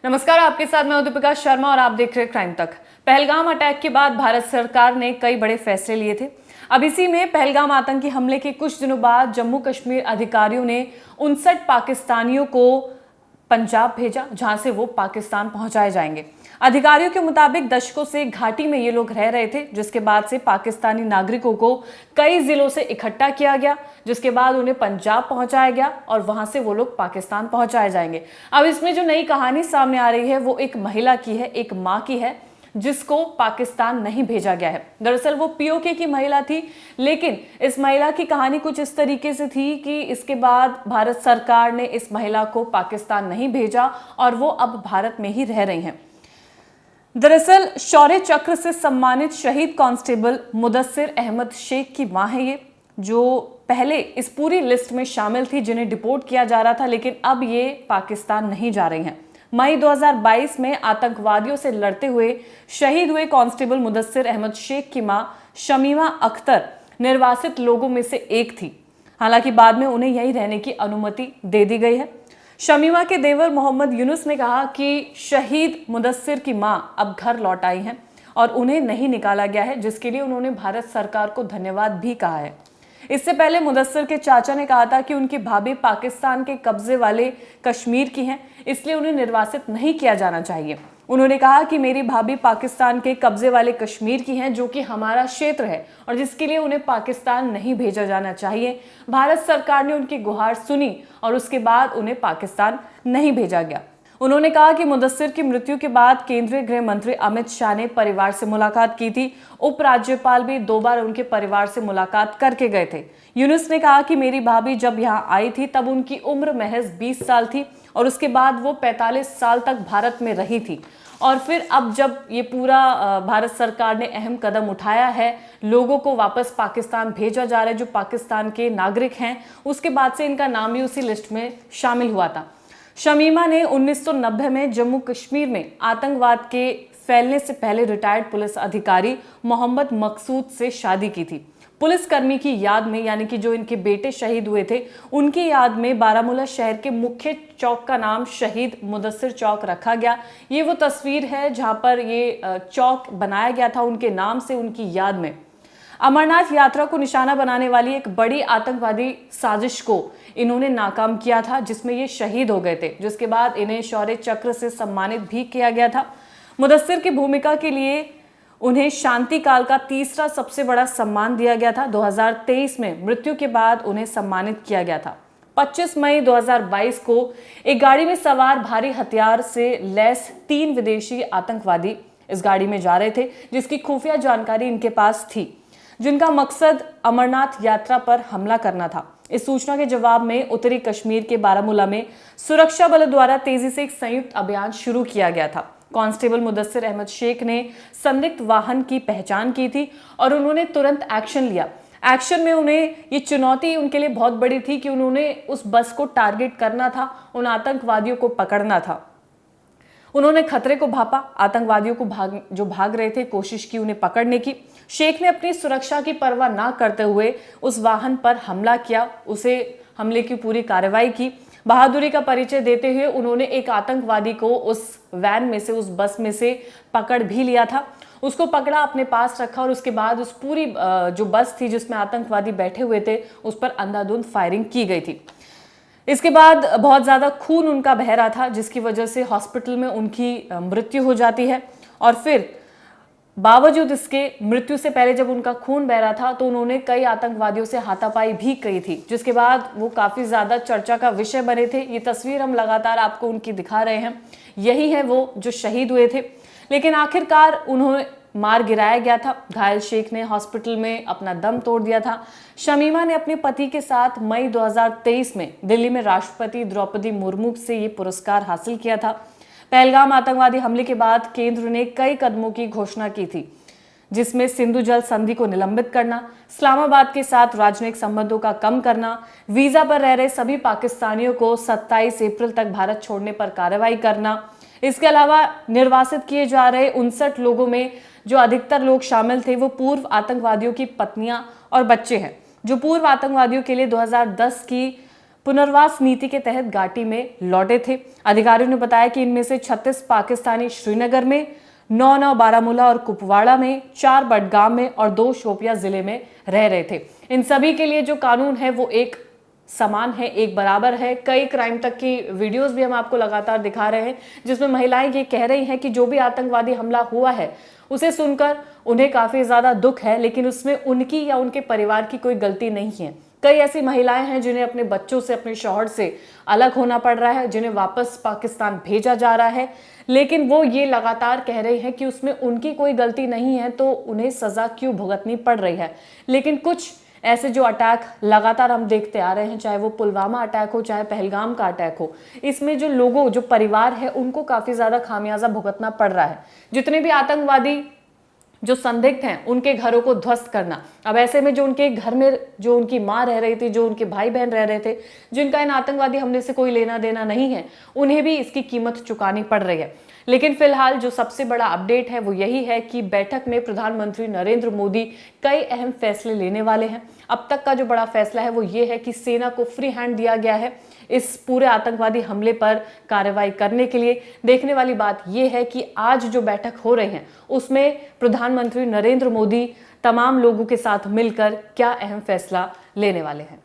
नमस्कार, आपके साथ मैं दीपिका शर्मा और आप देख रहे हैं क्राइम तक। पहलगाम अटैक के बाद भारत सरकार ने कई बड़े फैसले लिए थे। अब इसी में पहलगाम आतंकी हमले के कुछ दिनों बाद जम्मू कश्मीर अधिकारियों ने 59 पाकिस्तानियों को पंजाब भेजा, जहां से वो पाकिस्तान पहुंचाए जाएंगे। अधिकारियों के मुताबिक दशकों से घाटी में ये लोग रह रहे थे, जिसके बाद से पाकिस्तानी नागरिकों को कई जिलों से इकट्ठा किया गया, जिसके बाद उन्हें पंजाब पहुंचाया गया और वहां से वो लोग पाकिस्तान पहुंचाए जाएंगे। अब इसमें जो नई कहानी सामने आ रही है वो एक महिला की है, एक मां की है, जिसको पाकिस्तान नहीं भेजा गया है। दरअसल वो पीओके की महिला थी, लेकिन इस महिला की कहानी कुछ इस तरीके से थी कि इसके बाद भारत सरकार ने इस महिला को पाकिस्तान नहीं भेजा और वो अब भारत में ही रह रही हैं। दरअसल शौर्य चक्र से सम्मानित शहीद कांस्टेबल मुदस्सिर अहमद शेख की मां है ये, जो पहले इस पूरी लिस्ट में शामिल थी जिन्हें डिपोर्ट किया जा रहा था, लेकिन अब ये पाकिस्तान नहीं जा रही हैं। मई 2022 में आतंकवादियों से लड़ते हुए शहीद हुए कांस्टेबल मुदस्सिर अहमद शेख की मां शमीमा अख्तर निर्वासित लोगों में से एक थी। हालांकि बाद में उन्हें यहीं रहने की अनुमति दे दी गई है। शमीमा के देवर मोहम्मद यूनुस ने कहा कि शहीद मुदस्सिर की मां अब घर लौट आई हैं और उन्हें नहीं निकाला गया है, जिसके लिए उन्होंने भारत सरकार को धन्यवाद भी कहा है। इससे पहले मुदस्सिर के चाचा ने कहा था कि उनकी भाभी पाकिस्तान के कब्जे वाले कश्मीर की हैं, इसलिए उन्हें निर्वासित नहीं किया जाना चाहिए। उन्होंने कहा कि मेरी भाभी पाकिस्तान के कब्जे वाले कश्मीर की हैं, जो कि हमारा क्षेत्र है और जिसके लिए उन्हें पाकिस्तान नहीं भेजा जाना चाहिए। भारत सरकार ने उनकी गुहार सुनी और उसके बाद उन्हें पाकिस्तान नहीं भेजा गया। उन्होंने कहा कि मुदस्सिर की मृत्यु के बाद केंद्रीय गृह मंत्री अमित शाह ने परिवार से मुलाकात की थी। उपराज्यपाल भी 2 बार उनके परिवार से मुलाकात करके गए थे। यूनुस ने कहा कि मेरी भाभी जब यहाँ आई थी तब उनकी उम्र महज 20 साल थी और उसके बाद वो 45 साल तक भारत में रही थी। और फिर अब जब ये पूरा भारत सरकार ने अहम कदम उठाया है, लोगों को वापस पाकिस्तान भेजा जा रहा है जो पाकिस्तान के नागरिक हैं, उसके बाद से इनका नाम भी उसी लिस्ट में शामिल हुआ था। शमीमा ने 1990 में जम्मू कश्मीर में आतंकवाद के फैलने से पहले रिटायर्ड पुलिस अधिकारी मोहम्मद मकसूद से शादी की थी। पुलिसकर्मी की याद में, यानी कि जो इनके बेटे शहीद हुए थे, उनकी याद में बारामूला शहर के मुख्य चौक का नाम शहीद मुदस्सिर चौक रखा गया। ये वो तस्वीर है जहां पर ये चौक बनाया गया था उनके नाम से, उनकी याद में। अमरनाथ यात्रा को निशाना बनाने वाली एक बड़ी आतंकवादी साजिश को इन्होंने नाकाम किया था, जिसमें ये शहीद हो गए थे, जिसके बाद इन्हें शौर्य चक्र से सम्मानित भी किया गया था। मुदस्सिर की भूमिका के लिए उन्हें शांति काल का तीसरा सबसे बड़ा सम्मान दिया गया था। 2023 में मृत्यु के बाद उन्हें सम्मानित किया गया था। 25 मई 2022 को एक गाड़ी में सवार भारी हथियार से लैस 3 विदेशी आतंकवादी इस गाड़ी में जा रहे थे, जिसकी खुफिया जानकारी इनके पास थी, जिनका मकसद अमरनाथ यात्रा पर हमला करना था। इस सूचना के जवाब में उत्तरी कश्मीर के बारामूला में सुरक्षा बलों द्वारा तेजी से एक संयुक्त अभियान शुरू किया गया था। कांस्टेबल मुदस्सिर अहमद शेख ने संदिग्ध वाहन की पहचान की थी और उन्होंने तुरंत एक्शन लिया। एक्शन में उन्हें ये चुनौती उनके लिए बहुत बड़ी थी कि उन्होंने उस बस को टारगेट करना था, उन आतंकवादियों को पकड़ना था। उन्होंने खतरे को भापा, आतंकवादियों को जो भाग रहे थे कोशिश की उन्हें पकड़ने की। शेख ने अपनी सुरक्षा की परवाह ना करते हुए उस वाहन पर हमला किया, उसे हमले की पूरी कार्रवाई की। बहादुरी का परिचय देते हुए उन्होंने एक आतंकवादी को उस वैन में से, उस बस में से पकड़ भी लिया था। उसको पकड़ा, अपने पास रखा और उसके बाद उस पूरी जो बस थी जिसमें आतंकवादी बैठे हुए थे उस पर अंधाधुंध फायरिंग की गई थी। इसके बाद बहुत ज्यादा खून उनका बह रहा था, जिसकी वजह से हॉस्पिटल में उनकी मृत्यु हो जाती है। और फिर बावजूद इसके मृत्यु से पहले जब उनका खून बह रहा था तो उन्होंने कई आतंकवादियों से हाथापाई भी की थी, जिसके बाद वो काफी ज्यादा चर्चा का विषय बने थे। ये तस्वीर हम लगातार आपको उनकी दिखा रहे हैं। यही है वो जो शहीद हुए थे, लेकिन आखिरकार उन्हें मार गिराया गया था। घायल शेख ने हॉस्पिटल में अपना दम तोड़ दिया था। शमीमा ने अपने पति के साथ मई 2023 में दिल्ली में राष्ट्रपति द्रौपदी मुर्मू से ये पुरस्कार हासिल किया था। पहलगाम आतंकवादी हमले के बाद केंद्र ने कई कदमों की घोषणा की थी, जिसमें सिंधु जल संधि को निलंबित करना, इस्लामाबाद के साथ राजनयिक संबंधों का कम करना, वीजा पर रह रहे सभी पाकिस्तानियों को 27 अप्रैल तक भारत छोड़ने पर कार्रवाई करना। इसके अलावा निर्वासित किए जा रहे 59 लोगों में जो अधिकतर लोग शामिल थे वो पूर्व आतंकवादियों की पत्नियां और बच्चे हैं, जो पूर्व आतंकवादियों के लिए 2010 की पुनर्वास नीति के तहत घाटी में लौटे थे। अधिकारियों ने बताया कि इनमें से 36 पाकिस्तानी श्रीनगर में, 9 बारामूला और कुपवाड़ा में, 4 बडगाम में और 2 शोपियां जिले में रह रहे थे। इन सभी के लिए जो कानून है वो एक समान है, एक बराबर है। कई क्राइम तक की वीडियोस भी हम आपको लगातार दिखा रहे हैं जिसमें महिलाएं ये कह रही हैं कि जो भी आतंकवादी हमला हुआ है उसे सुनकर उन्हें काफी ज्यादा दुख है, लेकिन उसमें उनकी या उनके परिवार की कोई गलती नहीं है। कई ऐसी महिलाएं हैं जिन्हें अपने बच्चों से, अपने शौहर से अलग होना पड़ रहा है, जिन्हें वापस पाकिस्तान भेजा जा रहा है, लेकिन वो ये लगातार कह रही हैं कि उसमें उनकी कोई गलती नहीं है तो उन्हें सजा क्यों भुगतनी पड़ रही है। लेकिन कुछ ऐसे जो अटैक लगातार हम देखते आ रहे हैं, चाहे वो पुलवामा अटैक हो, चाहे पहलगाम का अटैक हो, इसमें जो लोगों, जो परिवार है, उनको काफी ज्यादा खामियाजा भुगतना पड़ रहा है। जितने भी आतंकवादी जो संदिग्ध हैं उनके घरों को ध्वस्त करना, अब ऐसे में जो उनके घर में जो उनकी माँ रह रही थी, जो उनके भाई बहन रह रहे थे, जिनका इन आतंकवादी हमले से कोई लेना देना नहीं है, उन्हें भी इसकी कीमत चुकानी पड़ रही है। लेकिन फिलहाल जो सबसे बड़ा अपडेट है वो यही है कि बैठक में प्रधानमंत्री नरेंद्र मोदी कई अहम फैसले लेने वाले हैं। अब तक का जो बड़ा फैसला है वो ये है कि सेना को फ्री हैंड दिया गया है इस पूरे आतंकवादी हमले पर कार्रवाई करने के लिए। देखने वाली बात यह है कि आज जो बैठक हो रही है उसमें प्रधानमंत्री नरेंद्र मोदी तमाम लोगों के साथ मिलकर क्या अहम फैसला लेने वाले हैं।